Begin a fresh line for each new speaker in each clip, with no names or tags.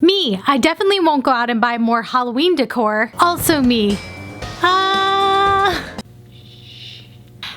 Me, I definitely won't go out and buy more Halloween decor. Also me.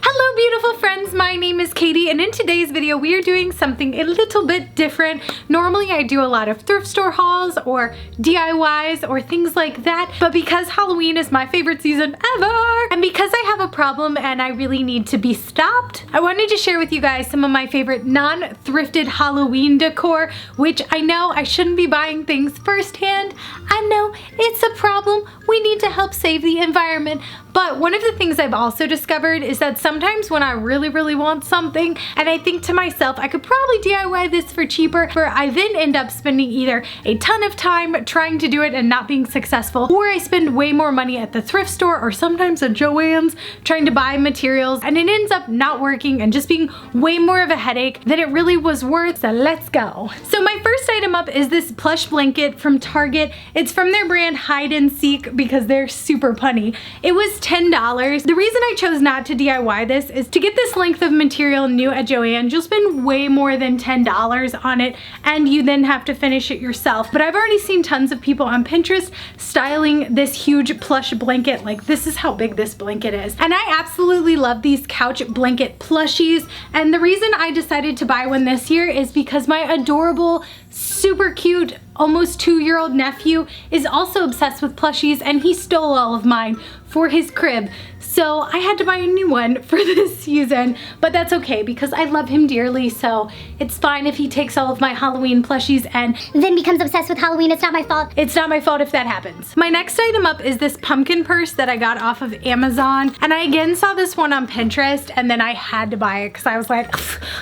Hello beautiful friends, my name is Katie and in today's video we are doing something a little bit different. Normally I do a lot of thrift store hauls or DIYs or things like that, but because Halloween is my favorite season ever and because I have a problem and I really need to be stopped, I wanted to share with you guys some of my favorite non-thrifted Halloween decor, which I know I shouldn't be buying things firsthand. I know it's a problem. We need to help save the environment. But one of the things I've also discovered is that sometimes when I really want something and I think to myself, I could probably DIY this for cheaper, where I then end up spending either a ton of time trying to do it and not being successful, or I spend way more money at the thrift store or sometimes at Joann's trying to buy materials and it ends up not working and just being way more of a headache than it really was worth. So let's go. So my first item up is this plush blanket from Target. It's from their brand Hyde and Eek because they're super punny. It was $10. The reason I chose not to DIY this is to get this length of material new at Joann's, you'll spend way more than $10 on it and you then have to finish it yourself. But I've already seen tons of people on Pinterest styling this huge plush blanket. Like, this is how big this blanket is. And I absolutely love these couch blanket plushies. And the reason I decided to buy one this year is because my adorable, super cute, almost 2-year-old nephew is also obsessed with plushies and he stole all of mine for his crib. So I had to buy a new one for this season, but that's okay because I love him dearly, so it's fine if he takes all of my Halloween plushies and
then becomes obsessed with Halloween. It's not my fault.
It's not my fault if that happens. My next item up is this pumpkin purse that I got off of Amazon, and I again saw this one on Pinterest and then I had to buy it because I was like,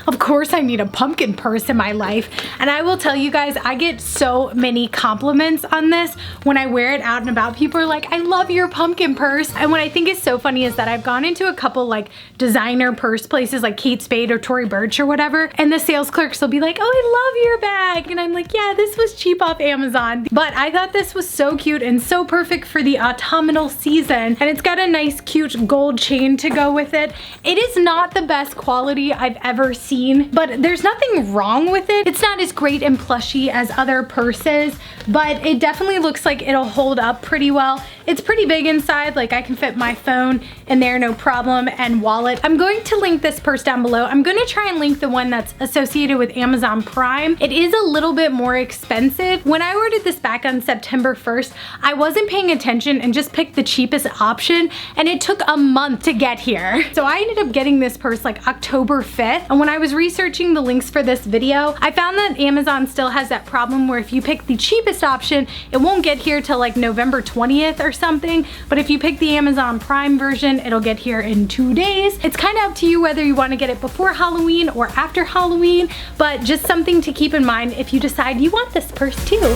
of course I need a pumpkin purse in my life. And I will tell you guys, I get so many compliments on this when I wear it out and about. People are like, I love your pumpkin purse. And what I think is so funny is that I've gone into a couple like designer purse places like Kate Spade or Tory Burch or whatever, and the sales clerks will be like, oh, I love your bag. And I'm like, yeah, this was cheap off Amazon. But I thought this was so cute and so perfect for the autumnal season. And it's got a nice cute gold chain to go with it. It is not the best quality I've ever seen, but there's nothing wrong with it. It's not as great and plushy as other purses, but it definitely looks like it'll hold up pretty well. It's pretty big inside, like I can fit my phone in there no problem, and wallet. I'm going to link this purse down below. I'm gonna try and link the one that's associated with Amazon Prime. It is a little bit more expensive. When I ordered this back on September 1st, I wasn't paying attention and just picked the cheapest option, and it took a month to get here. So I ended up getting this purse like October 5th, and when I was researching the links for this video, I found that Amazon still has that problem where if you pick the cheapest option, it won't get here till like November 20th or something, but if you pick the Amazon Prime version, it'll get here in 2 days. It's kind of up to you whether you want to get it before Halloween or after Halloween, but just something to keep in mind if you decide you want this purse too.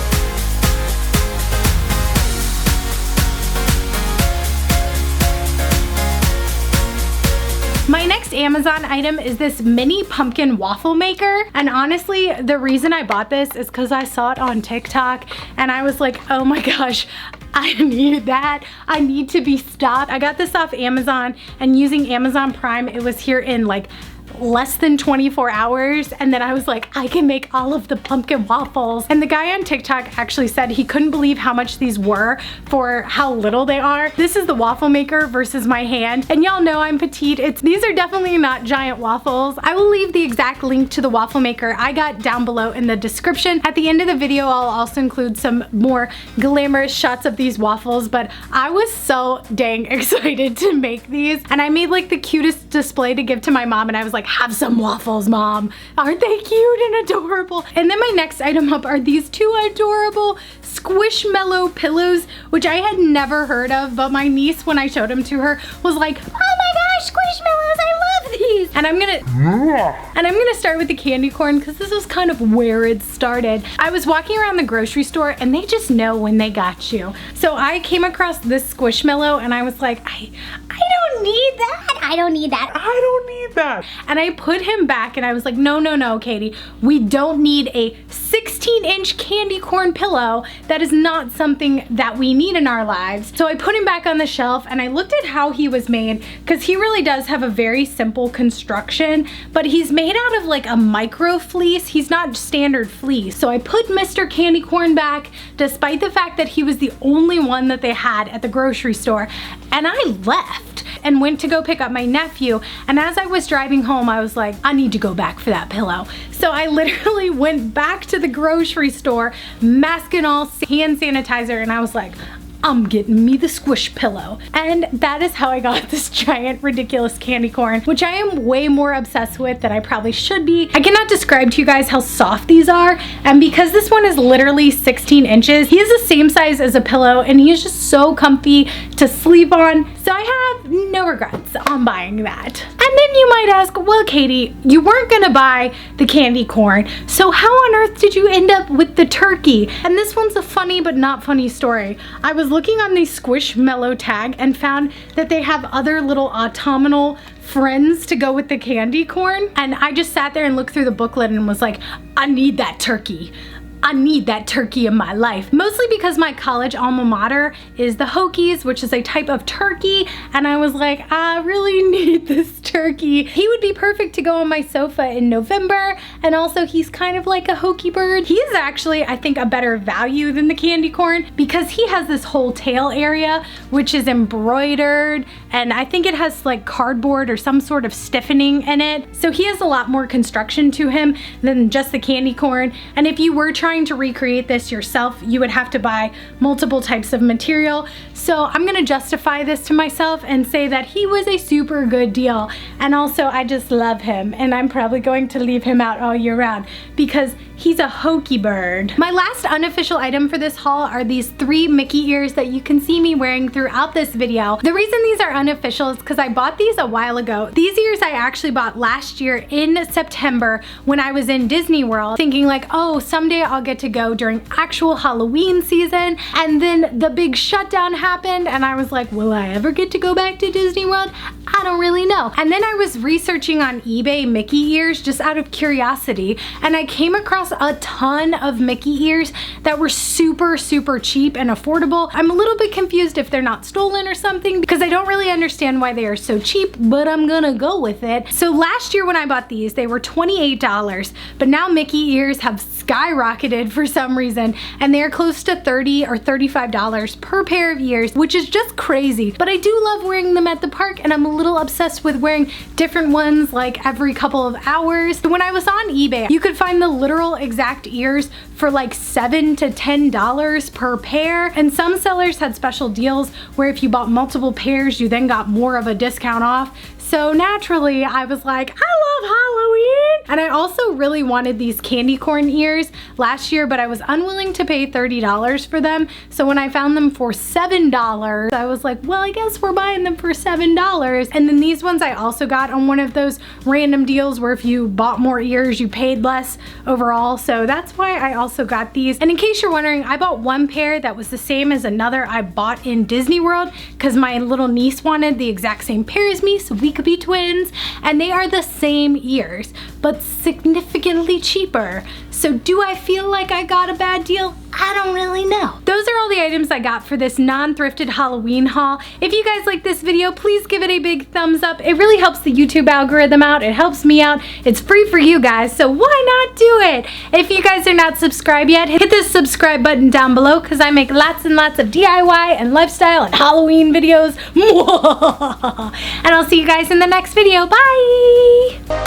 My next Amazon item is this mini pumpkin waffle maker, and honestly the reason I bought this is because I saw it on TikTok and I was like, oh my gosh, I need that. I need to be stopped. I got this off Amazon, and using Amazon Prime, it was here in like less than 24 hours, and then I was like, I can make all of the pumpkin waffles. And the guy on TikTok actually said he couldn't believe how much these were for how little they are. This is the waffle maker versus my hand, and y'all know I'm petite. These are definitely not giant waffles. I will leave the exact link to the waffle maker I got down below in the description. At the end of the video, I'll also include some more glamorous shots of these waffles, but I was so dang excited to make these, and I made like the cutest display to give to my mom, and I was like, have some waffles, Mom. Aren't they cute and adorable? And then my next item up are these two adorable Squishmellow pillows, which I had never heard of, but my niece, when I showed them to her, was like, oh my gosh, Squishmallows, I love these. And I'm gonna start with the candy corn because this was kind of where it started. I was walking around the grocery store and they just know when they got you. So I came across this Squishmallow and I was like, I don't need that.
I don't need that.
I don't need
like that.
And I put him back and I was like, no, no, no, Katie, we don't need a 16-inch candy corn pillow. That is not something that we need in our lives. So I put him back on the shelf and I looked at how he was made, because he really does have a very simple construction, but he's made out of like a micro fleece. He's not standard fleece. So I put Mr. Candy Corn back, despite the fact that he was the only one that they had at the grocery store. And I left and went to go pick up my nephew. And as I was driving home, I was like, I need to go back for that pillow. So I literally went back to the grocery store, mask and all, hand sanitizer, and I was like, I'm getting me the squish pillow. And that is how I got this giant ridiculous candy corn, which I am way more obsessed with than I probably should be. I cannot describe to you guys how soft these are. And because this one is literally 16 inches, he is the same size as a pillow and he is just so comfy to sleep on. So I have no regrets on buying that. And then you might ask, well, Katie, you weren't gonna buy the candy corn, so how on earth did you end up with the turkey? And this one's a funny but not funny story. I was looking on the Squishmellow tag and found that they have other little autumnal friends to go with the candy corn. And I just sat there and looked through the booklet and was like, I need that turkey. I need that turkey in my life. Mostly because my college alma mater is the Hokies, which is a type of turkey. And I was like, I really need this turkey. He would be perfect to go on my sofa in November. And also he's kind of like a Hokie bird. He is actually, I think, a better value than the candy corn because he has this whole tail area, which is embroidered. And I think it has like cardboard or some sort of stiffening in it. So he has a lot more construction to him than just the candy corn. And if you were trying to recreate this yourself, you would have to buy multiple types of material. So I'm gonna justify this to myself and say that he was a super good deal. And also I just love him and I'm probably going to leave him out all year round because he's a Hokie bird. My last unofficial item for this haul are these 3 Mickey ears that you can see me wearing throughout this video. The reason these are unofficial is because I bought these a while ago. These ears I actually bought last year in September when I was in Disney World, thinking like, oh, someday I'll get to go during actual Halloween season. And then the big shutdown happened and I was like, will I ever get to go back to Disney World? I don't really know. And then I was researching on eBay Mickey ears just out of curiosity, and I came across a ton of Mickey ears that were super, super cheap and affordable. I'm a little bit confused if they're not stolen or something because I don't really understand why they are so cheap, but I'm gonna go with it. So last year when I bought these, they were $28, but now Mickey ears have skyrocketed for some reason, and they're close to $30 or $35 per pair of ears, which is just crazy. But I do love wearing them at the park, and I'm a little obsessed with wearing different ones like every couple of hours. When I was on eBay, you could find the literal exact ears for like $7 to $10 per pair, and some sellers had special deals where if you bought multiple pairs, you then got more of a discount off. So naturally, I was like, I love Halloween! And I also really wanted these candy corn ears last year, but I was unwilling to pay $30 for them. So when I found them for $7, I was like, well, I guess we're buying them for $7. And then these ones I also got on one of those random deals where if you bought more ears, you paid less overall. So that's why I also got these. And in case you're wondering, I bought one pair that was the same as another I bought in Disney World because my little niece wanted the exact same pair as me, so we could be twins, and they are the same ears but significantly cheaper. So do I feel like I got a bad deal? I don't really know. Those are all the items I got for this non-thrifted Halloween haul. If you guys like this video, please give it a big thumbs up. It really helps the YouTube algorithm out. It helps me out. It's free for you guys, so why not do it? If you guys are not subscribed yet, hit the subscribe button down below because I make lots and lots of DIY and lifestyle and Halloween videos. And I'll see you guys in the next video. Bye!